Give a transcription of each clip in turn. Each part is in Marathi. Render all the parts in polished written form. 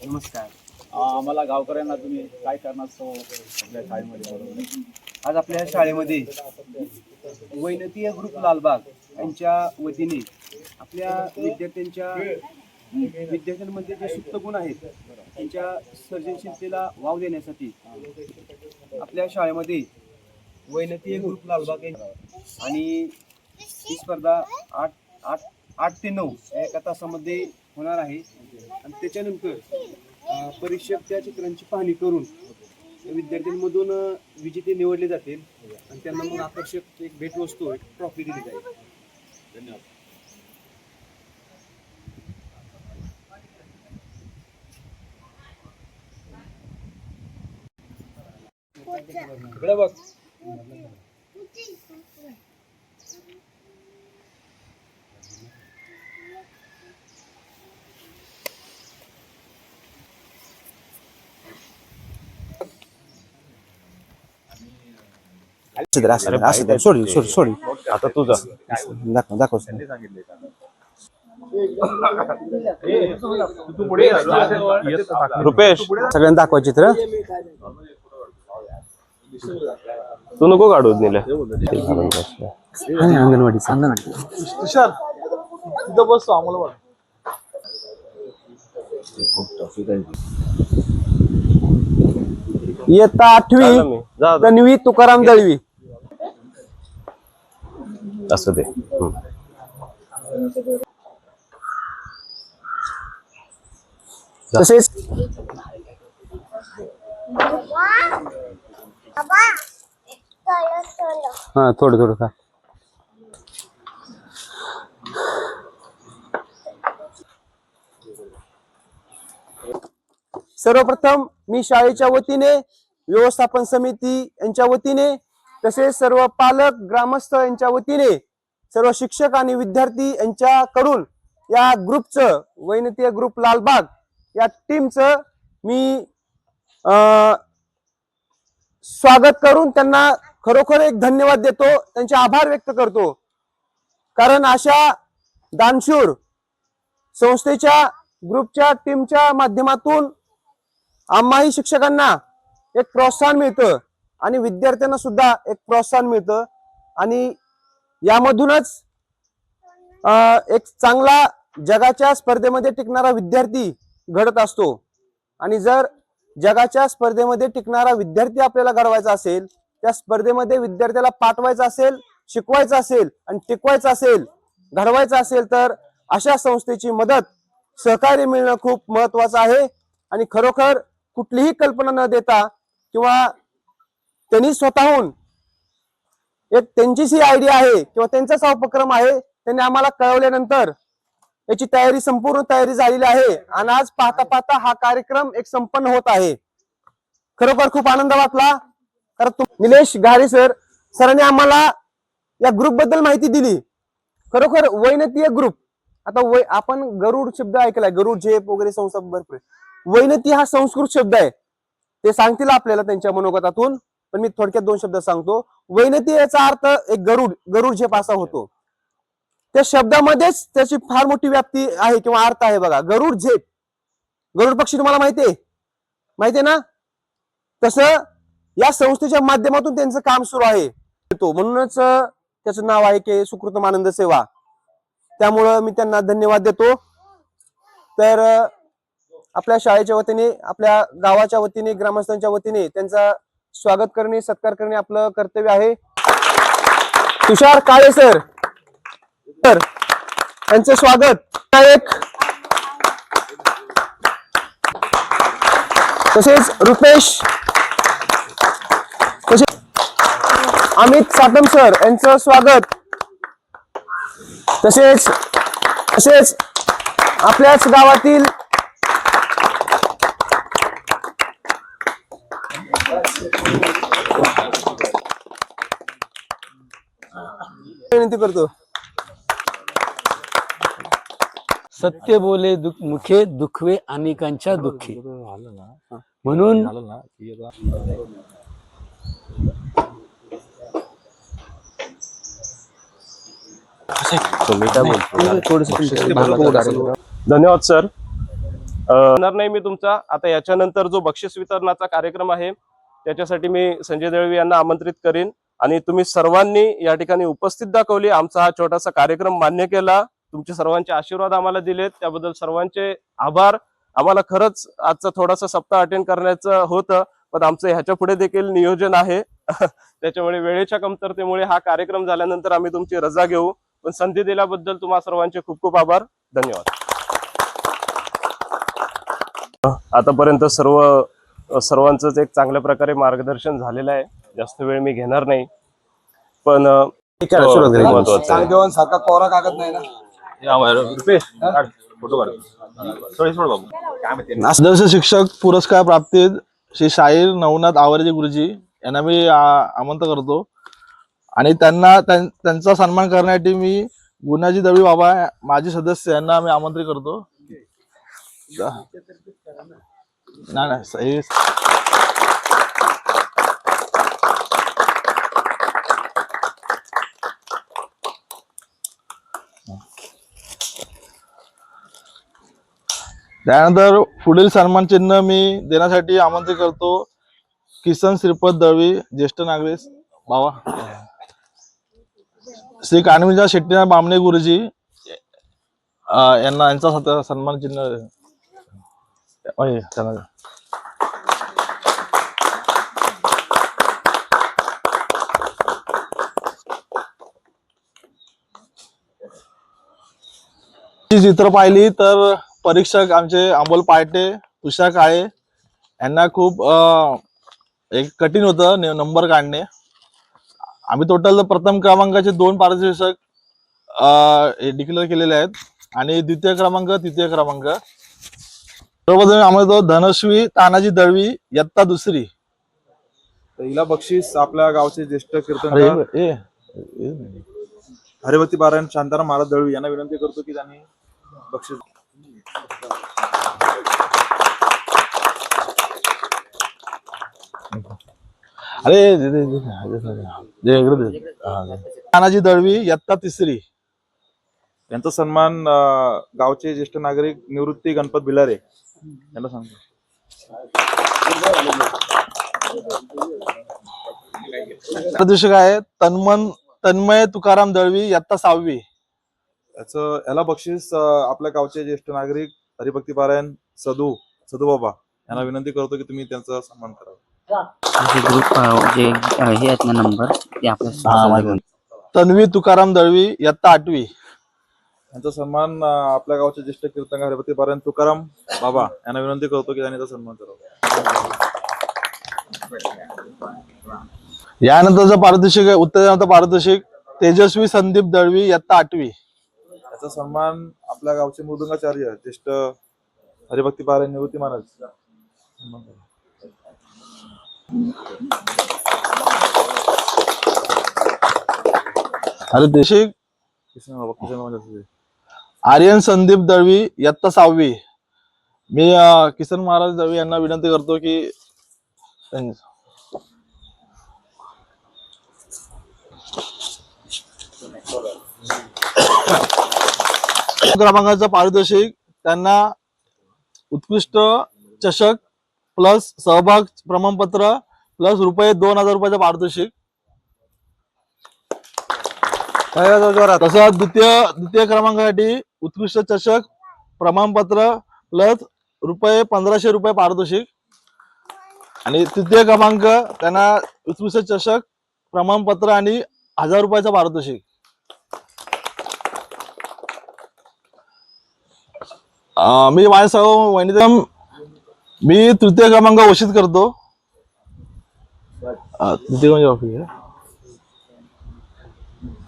नमस्कार. आम्हाला गावकऱ्यांना तुम्ही काय करणार आपल्या शाळेमध्ये बोलवलं? आज आपल्या शाळेमध्ये वैनतीय ग्रुप लालबाग यांच्या वतीने आपल्या विद्यार्थ्यांमध्ये जे सुप्त गुण आहेत त्यांच्या सर्जनशीलतेला वाव देण्यासाठी आपल्या शाळेमध्ये वैनतीय ग्रुप लालबाग आणि ही स्पर्धा 8 ते 9 या एका तासामध्ये होणार आहे. आणि त्याच्यानंतर परीक्षक त्या चित्रांची पाहणी करून विद्यार्थ्यांमधून विजेते निवडले जातील आणि त्यांना मग आकर्षक एक भेटवस्तू, एक ट्रॉफी दिली जाईल. धन्यवाद. इकडे बघ. सोडी आता तुझा दाखव. रुपेश सगळ्यांना दाखवा चित्र. तू नको काढू नेल्या अंगणवाडी बसतो आम्हाला. इयत्ता 8वी तन्वी तुकाराम दळवी. असं ते तसेच हा थोडं का सर्वप्रथम मी शाळेच्या वतीने, व्यवस्थापन समिती यांच्या वतीने, तसेच सर्व पालक, ग्रामस्थ यांच्या वतीने, सर्व शिक्षक आणि विद्यार्थी यांच्याकडून या ग्रुपचं, वैनतीय ग्रुप लालबाग या टीमचं मी स्वागत करून त्यांना खरोखर एक धन्यवाद देतो, त्यांचे आभार व्यक्त करतो. कारण अशा दानशूर संस्थेच्या ग्रुपच्या टीमच्या माध्यमातून आम्हाही शिक्षकांना एक प्रोत्साहन मिळतं आणि विद्यार्थ्यांना सुद्धा एक प्रोत्साहन मिळतं आणि यामधूनच एक चांगला जगाच्या स्पर्धेमध्ये टिकणारा विद्यार्थी घडत असतो. आणि जर जगाच्या स्पर्धेमध्ये टिकणारा विद्यार्थी आपल्याला घडवायचा असेल, त्या स्पर्धेमध्ये विद्यार्थ्याला पाठवायचं असेल, शिकवायचं असेल आणि टिकवायचं असेल, घडवायचं असेल, तर अशा संस्थेची मदत, सहकार्य मिळणं खूप महत्वाचं आहे. आणि खरोखर कुठलीही कल्पना न देता किंवा त्यांनी स्वतःहून एक त्यांचीच ही आयडिया आहे किंवा त्यांचाच हा उपक्रम आहे, त्यांनी आम्हाला कळवल्यानंतर याची संपूर्ण तयारी झालेली आहे आणि आज पाहता पाहता हा कार्यक्रम एक संपन्न होत आहे. खरोखर खूप आनंद वाटला. कारण निलेश घारे सरांनी आम्हाला या ग्रुप बद्दल माहिती दिली. खरोखर वैनतीय ग्रुप, आता आपण गरुड शब्द ऐकलाय, गरुड झेप वगैरे संस्था भरपूर. वैनती हा संस्कृत शब्द आहे, ते सांगतील आपल्याला त्यांच्या मनोगतातून, पण मी थोडक्यात 2 शब्द सांगतो. वैनती याचा अर्थ एक गरुड झेप असा होतो. त्या शब्दामध्येच त्याची फार मोठी व्याप्ती आहे किंवा अर्थ आहे. बघा, गरुड झेप, गरुड पक्षी तुम्हाला माहितीये ना, तसं या संस्थेच्या माध्यमातून त्यांचं काम सुरू आहे. म्हणूनच त्याचं नाव आहे की सुकृतम आनंद सेवा. त्यामुळं मी त्यांना धन्यवाद देतो. तर आपल्या शाळेच्या वतीने, आपल्या गावाच्या वतीने, ग्रामस्थांच्या वतीने त्यांचा स्वागत करणे, सत्कार करणे आपलं कर्तव्य आहे. तुषार काळे सर त्यांचं स्वागत. तसेच रुपेश, तसेच अमित साटम सर यांचं स्वागत. तसेच आपल्याच गावातील विनंती करतो. सत्य बोले मुखे, दुखवे अनेकांच्या दुःखी. म्हणून तुम्ही काय बोलतो? धन्यवाद सर. होणार नाही मी तुमचा. आता याच्यानंतर जो बक्षीस वितरणाचा कार्यक्रम आहे त्याच्यासाठी मी संजय दळवी यांना आमंत्रित करीन आणि तुम्ही सर्वांनी या ठिकाणी उपस्थित दाखवली, आमचा हा छोटासा कार्यक्रम मान्य केला, तुमचे सर्वांचे आशीर्वाद आम्हाला दिलेत, त्याबद्दल सर्वांचे आभार. आम्हाला खरंच आजचा थोडासा सप्ताह अटेंड करण्याचं होतं, पण आमचं ह्याच्या पुढे देखील नियोजन आहे. त्याच्यामुळे वेळेच्या कमतरतेमुळे हा कार्यक्रम झाल्यानंतर आम्ही तुमची रजा घेऊ. पण संधी दिल्याबद्दल तुम्हा सर्वांचे खूप खूप आभार. धन्यवाद. आतापर्यंत सर्वांचंच एक चांगल्या प्रकारे मार्गदर्शन झालेलं आहे. जास्त वेळ मी घेणार नाही, पण महत्वाचं आहे. सारखा कोरा कागद नाही ना. आदर्श शिक्षक पुरस्कार प्राप्त श्री शाहीर नवनाथ आवारे गुरुजी यांना मी आमंत्रित करतो आणि त्यांचा सन्मान करण्यासाठी मी गुणाजी दळवी बाबा माजी सदस्य यांना मी आमंत्रित करतो. नाही त्यानंतर पुढील सन्मान चिन्ह मी देण्यासाठी आमंत्रित करतो किसन श्रीपद दळवी ज्येष्ठ नागरिक बाबा, श्री कानविजा शेट्टीनाथ बामणे गुरुजी यांचा सन्मान चिन्ह चित्र पाहिली तर परीक्षक आमचे अमोल पाटे, तुषार काळे यांना खूप एक कठीण होतं नंबर काढणे. आम्ही टोटल प्रथम क्रमांकाचे 2 पारितोषिक डिक्लेअर केलेले आहेत आणि द्वितीय क्रमांक तृतीय क्रमांक. सर्वप्रथम आम्हाला धनश्री तानाजी दळवी इयत्ता 2री. हिला बक्षीस आपल्या गावचे ज्येष्ठ कीर्तनकार हरिभक्ती पारायण शांताराम महाराज दळवी यांना विनंती करतो की त्यांनी बक्षीस. तानाजी दळवी इयत्ता 3री. त्यांचा सन्मान गावचे ज्येष्ठ नागरिक निवृत्ती गणपत बिलारे यांना सांगतो. प्रदर्शक आहे तन्मय तुकाराम दळवी इयत्ता 6वी. याला बक्षीस आपल्या गावचे ज्येष्ठ नागरिक हरिभक्ती पारायण सदू बाबा यांना विनंती करतो की तुम्ही त्यांचा सन्मान करावा. ग्रुप जे हे आहेत ना नंबर ते आपल्या. तन्वी तुकाराम दळवी इयत्ता 8वी. यांचा सन्मान आपल्या गावचे ज्येष्ठ कीर्तनकार हरिभक्ती पारायण तुकाराम बाबा यांना विनंती करतो की त्यांनी त्याचा सन्मान करावा. यानंतरचं पारितोषिक आहे उत्तेजनाचं पारितोषिक तेजस्वी संदीप दळवी इयत्ता 8वी. याचा सन्मान आपल्या गावचे मृदुंगाचार्य ज्येष्ठ हरिभक्ती पारायण निवृत्ती महाराज. पारितोषिक आर्यन संदीप दळवी इयत्ता 6वी. मी किसन महाराज दळवी यांना विनंती करतो की क्रमांकाचं पारितोषिक त्यांना उत्कृष्ट चषक प्लस सहभाग प्रमाणपत्र प्लस ₹2000 पारितोषिक. तसं द्वितीय क्रमांकासाठी उत्कृष्ट चषक प्रमाणपत्र प्लस ₹1500 पारितोषिक आणि तृतीय क्रमांक त्यांना उत्कृष्ट चषक प्रमाणपत्र आणि ₹1000 पारितोषिक. मी माझ्या मी तृतीय क्रमांक घोषित करतो.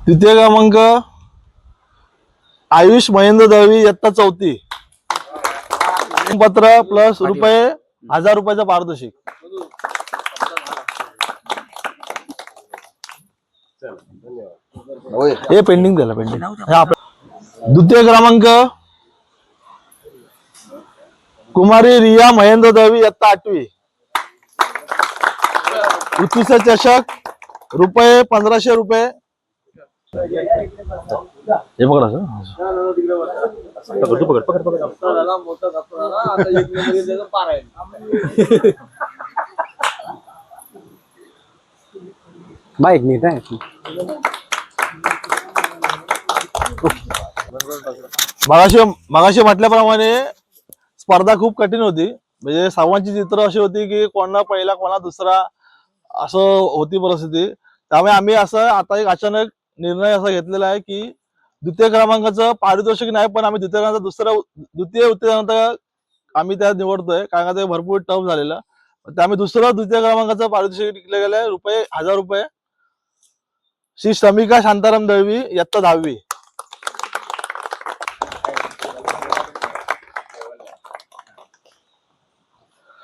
तृतीय क्रमांक आयुष महेंद्र दळवी इयत्ता 4थी. पत्र प्लस ₹1000 पारितोषिक. हे पेंडिंग झालं द्वितीय क्रमांक कुमारी रिया महेंद्र दळवी इयत्ता 8वी. उत्कृष्ट चषक ₹1500 हे पकड असं. बाईक नीट आहे. मगाशी म्हटल्याप्रमाणे स्पर्धा खूप कठीण होती. म्हणजे सर्वांची चित्र अशी होती की कोणा पहिला कोणा दुसरा असं होती परिस्थिती. त्यामुळे आम्ही असं आता एक अचानक निर्णय असा घेतलेला आहे की द्वितीय क्रमांकाचं पारितोषिक नाही, पण आम्ही द्वितीय उत्तेजनार्थ आम्ही त्यात निवडतोय, कारण का ते भरपूर टफ झालेलं. तर आम्ही द्वितीय क्रमांकाचं पारितोषिक दिलं गेलंय ₹1000. श्री शमिका शांताराम दळवी, इयत्ता 10वी.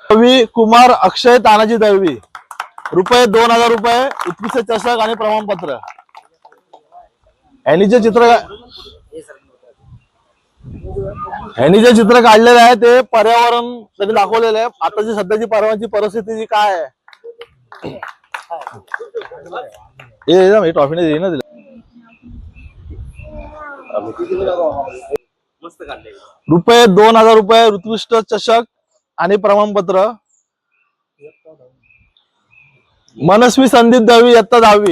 रवी कुमार अक्षय तानाजी दळवी, ₹2000, उत्कृष्ट चषक आणि प्रमाणपत्र. यांनी जे चित्र काढलेलं आहे ते पर्यावरण त्यांनी दाखवलेलं आहे. आताची सध्याची पर्यावरणाची परिस्थिती जी काय आहे, हे ट्रॉफी नाही ना दिला. ₹2000, उत्कृष्ट चषक आणि प्रमाणपत्र. मनस्वी संदीप दळवी, इयत्ता 10वी.